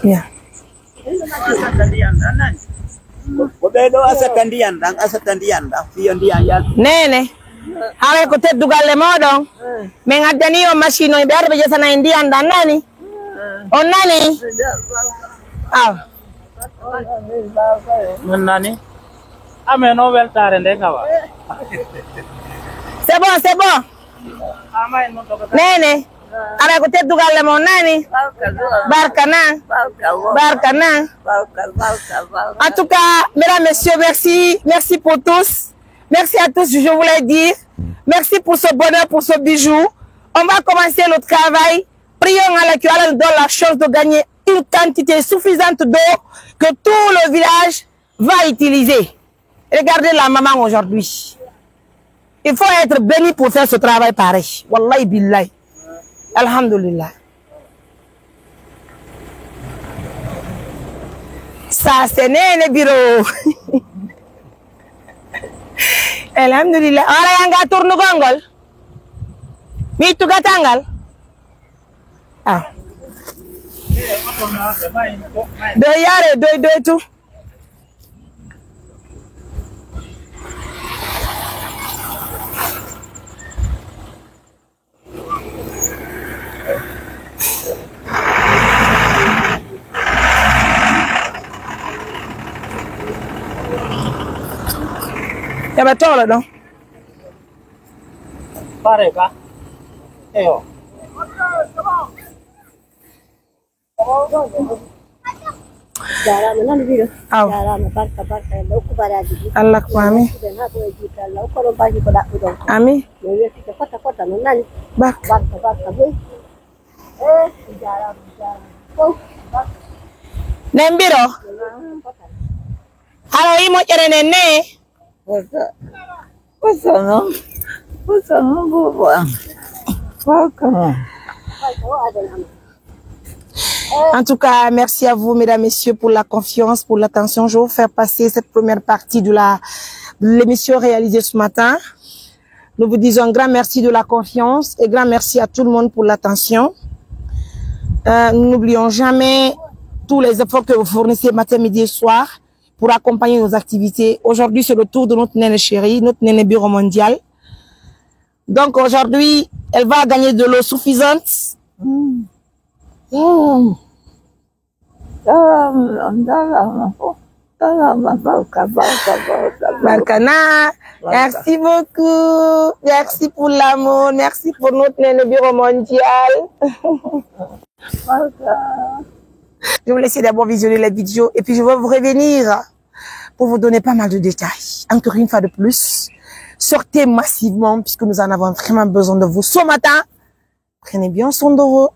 Bien. Nene. Awe ko teddugal le modon. Me ngaddani o machine o be arbe jesana indi anda nani. On nani? Ah. Nani? Ame no weltare ndekawa. C'est bon, c'est bon. Nene. Awe ko teddugal le mon nani. Barkana. Barkana. En tout cas, mesdames, messieurs, merci. Merci pour tous. Merci à tous, je voulais dire. Merci pour ce bonheur, pour ce bijou. On va commencer le travail. Prions à qui Allah nous donne la chance de gagner une quantité suffisante d'eau que tout le village va utiliser. Regardez la maman aujourd'hui. Il faut être béni pour faire ce travail pareil. Wallahi billahi. Alhamdulillah. Ça, c'est né le bureau. Alhamdulillah. Ora yang gak turnu gonggol. Mitu gatangal. Ah. Do yare do tu. Ya betul dong. Pare ka? Eyo. Allah kwami. Ami. Bak. Nembiro. Halo imo cere nene. En tout cas, merci à vous, mesdames, messieurs, pour la confiance, pour l'attention. Je vais vous faire passer cette première partie de l'émission réalisée ce matin. Nous vous disons un grand merci de la confiance et grand merci à tout le monde pour l'attention. Nous n'oublions jamais tous les efforts que vous fournissez matin, midi et soir pour accompagner nos activités. Aujourd'hui, c'est le tour de notre Néné chérie, notre Néné Bureau mondial. Donc aujourd'hui, elle va gagner de l'eau suffisante. Barkana, merci beaucoup. Merci pour l'amour. Merci pour notre Néné Bureau mondial. Je vais vous laisser d'abord visionner la vidéo et puis je vais vous revenir pour vous donner pas mal de détails. Encore une fois de plus, sortez massivement puisque nous en avons vraiment besoin de vous ce matin. Prenez bien soin de vous.